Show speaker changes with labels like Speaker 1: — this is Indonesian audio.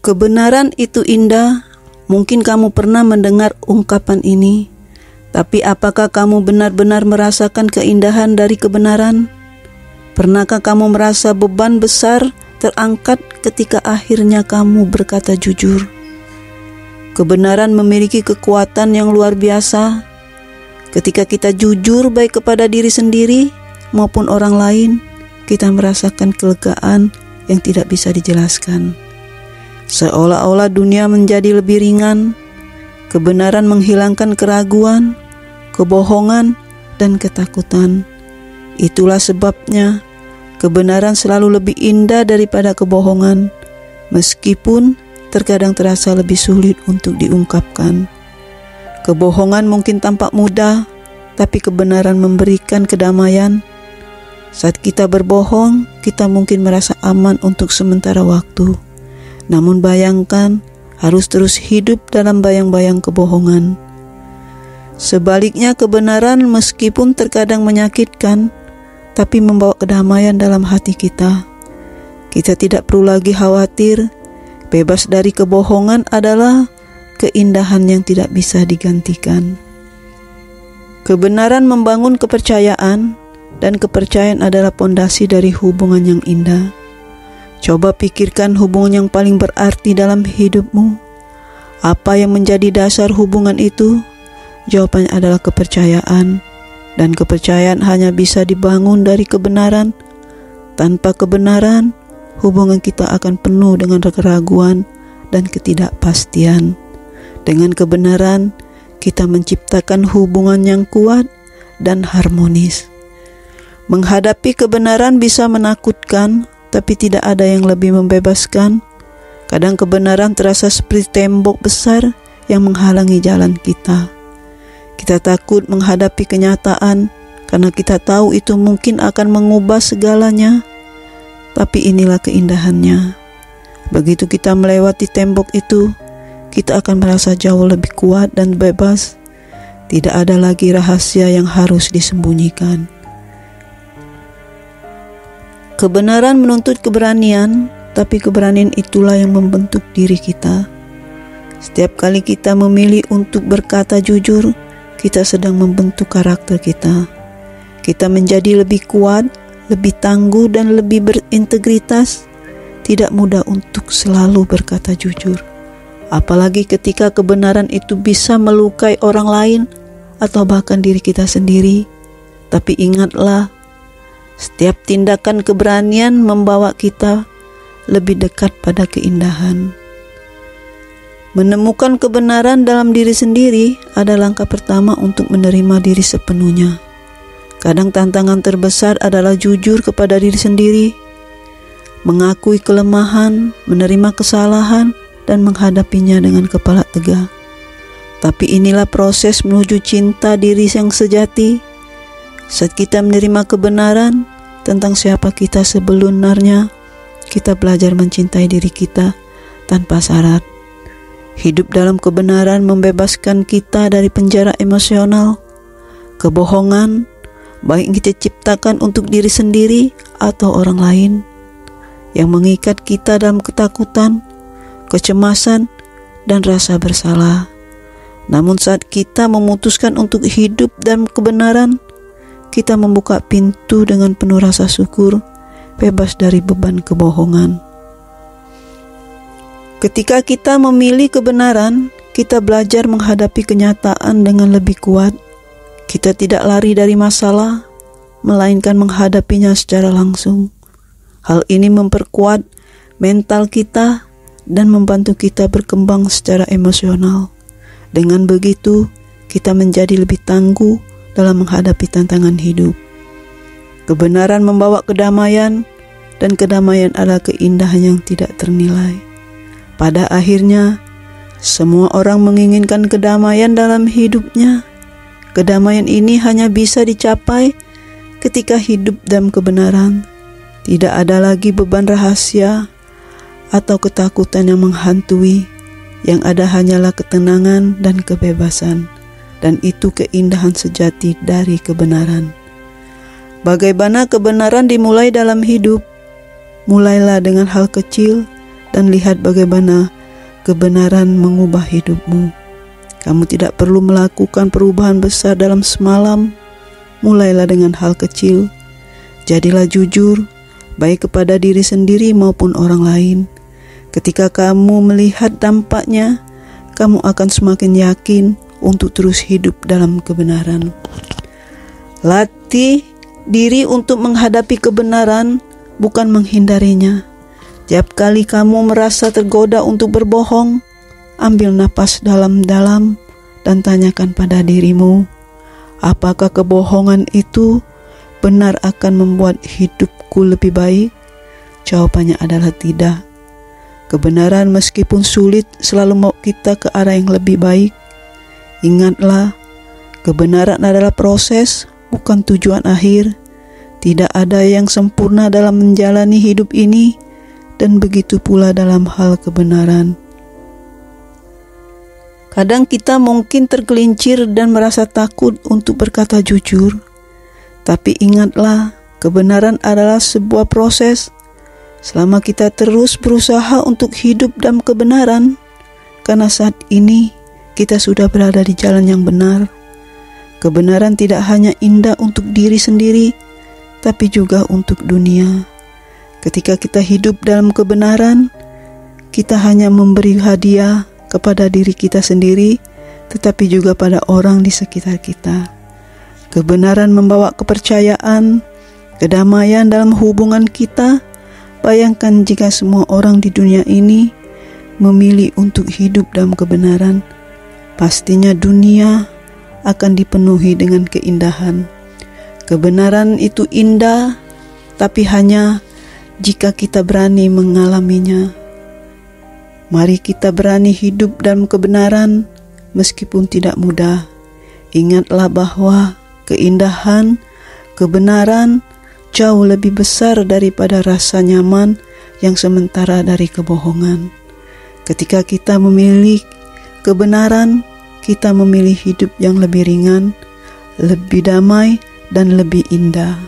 Speaker 1: Kebenaran itu indah. Mungkin kamu pernah mendengar ungkapan ini, tapi apakah kamu benar-benar merasakan keindahan dari kebenaran? Pernahkah kamu merasa beban besar terangkat ketika akhirnya kamu berkata jujur? Kebenaran memiliki kekuatan yang luar biasa. Ketika kita jujur baik kepada diri sendiri maupun orang lain, kita merasakan kelegaan yang tidak bisa dijelaskan. Seolah-olah dunia menjadi lebih ringan. Kebenaran menghilangkan keraguan, kebohongan, dan ketakutan. Itulah sebabnya kebenaran selalu lebih indah daripada kebohongan, meskipun terkadang terasa lebih sulit untuk diungkapkan. Kebohongan mungkin tampak mudah, tapi kebenaran memberikan kedamaian. Saat kita berbohong, kita mungkin merasa aman untuk sementara waktu. Namun bayangkan, harus terus hidup dalam bayang-bayang kebohongan. Sebaliknya, kebenaran meskipun terkadang menyakitkan, tapi membawa kedamaian dalam hati kita. Kita tidak perlu lagi khawatir. Bebas dari kebohongan adalah keindahan yang tidak bisa digantikan. Kebenaran membangun kepercayaan, dan kepercayaan adalah pondasi dari hubungan yang indah. Coba pikirkan hubungan yang paling berarti dalam hidupmu. Apa yang menjadi dasar hubungan itu? Jawabannya adalah kepercayaan. Dan kepercayaan hanya bisa dibangun dari kebenaran. Tanpa kebenaran, hubungan kita akan penuh dengan keraguan dan ketidakpastian. Dengan kebenaran, kita menciptakan hubungan yang kuat dan harmonis. Menghadapi kebenaran bisa menakutkan, tapi tidak ada yang lebih membebaskan. Kadang kebenaran terasa seperti tembok besar yang menghalangi jalan kita. Kita takut menghadapi kenyataan karena kita tahu itu mungkin akan mengubah segalanya. Tapi inilah keindahannya. Begitu kita melewati tembok itu, kita akan merasa jauh lebih kuat dan bebas. Tidak ada lagi rahasia yang harus disembunyikan. Kebenaran menuntut keberanian, tapi keberanian itulah yang membentuk diri kita. Setiap kali kita memilih untuk berkata jujur, kita sedang membentuk karakter kita. Kita menjadi lebih kuat, lebih tangguh, dan lebih berintegritas. Tidak mudah untuk selalu berkata jujur. Apalagi ketika kebenaran itu bisa melukai orang lain atau bahkan diri kita sendiri. Tapi ingatlah, setiap tindakan keberanian membawa kita lebih dekat pada keindahan. Menemukan kebenaran dalam diri sendiri adalah langkah pertama untuk menerima diri sepenuhnya. Kadang tantangan terbesar adalah jujur kepada diri sendiri, mengakui kelemahan, menerima kesalahan, dan menghadapinya dengan kepala tegak. Tapi inilah proses menuju cinta diri yang sejati. Saat kita menerima kebenaran tentang siapa kita sebenarnya, kita belajar mencintai diri kita tanpa syarat. Hidup dalam kebenaran membebaskan kita dari penjara emosional, kebohongan, baik yang kita ciptakan untuk diri sendiri atau orang lain, yang mengikat kita dalam ketakutan, kecemasan, dan rasa bersalah. Namun saat kita memutuskan untuk hidup dalam kebenaran, kita membuka pintu dengan penuh rasa syukur, bebas dari beban kebohongan. Ketika kita memilih kebenaran, kita belajar menghadapi kenyataan dengan lebih kuat. Kita tidak lari dari masalah, melainkan menghadapinya secara langsung. Hal ini memperkuat mental kita dan membantu kita berkembang secara emosional. Dengan begitu, kita menjadi lebih tangguh dalam menghadapi tantangan hidup. Kebenaran membawa kedamaian, dan kedamaian adalah keindahan yang tidak ternilai. Pada akhirnya, semua orang menginginkan kedamaian dalam hidupnya. Kedamaian ini hanya bisa dicapai ketika hidup dalam kebenaran. Tidak ada lagi beban rahasia atau ketakutan yang menghantui. Yang ada hanyalah ketenangan dan kebebasan. Dan itu keindahan sejati dari kebenaran. Bagaimana kebenaran dimulai dalam hidup? Mulailah dengan hal kecil dan lihat bagaimana kebenaran mengubah hidupmu. Kamu tidak perlu melakukan perubahan besar dalam semalam. Mulailah dengan hal kecil. Jadilah jujur, baik kepada diri sendiri maupun orang lain. Ketika kamu melihat dampaknya, kamu akan semakin yakin untuk terus hidup dalam kebenaran. Latih diri untuk menghadapi kebenaran, bukan menghindarinya. Tiap kali kamu merasa tergoda untuk berbohong, ambil napas dalam-dalam dan tanyakan pada dirimu, apakah kebohongan itu benar akan membuat hidupku lebih baik? Jawabannya adalah tidak. Kebenaran meskipun sulit selalu membawa kita ke arah yang lebih baik. Ingatlah, kebenaran adalah proses, bukan tujuan akhir. Tidak ada yang sempurna dalam menjalani hidup ini, dan begitu pula dalam hal kebenaran. Kadang kita mungkin tergelincir dan merasa takut untuk berkata jujur. Tapi ingatlah, kebenaran adalah sebuah proses. Selama kita terus berusaha untuk hidup dalam kebenaran, karena saat ini kita sudah berada di jalan yang benar. Kebenaran tidak hanya indah untuk diri sendiri, tapi juga untuk dunia. Ketika kita hidup dalam kebenaran, kita hanya memberi hadiah kepada diri kita sendiri, tetapi juga pada orang di sekitar kita. Kebenaran membawa kepercayaan, kedamaian dalam hubungan kita. Bayangkan jika semua orang di dunia ini memilih untuk hidup dalam kebenaran, pastinya dunia akan dipenuhi dengan keindahan. Kebenaran itu indah, tapi hanya jika kita berani mengalaminya. Mari kita berani hidup dalam kebenaran meskipun tidak mudah. Ingatlah bahwa keindahan, kebenaran jauh lebih besar daripada rasa nyaman yang sementara dari kebohongan. Ketika kita memilih kebenaran, kita memilih hidup yang lebih ringan, lebih damai, dan lebih indah.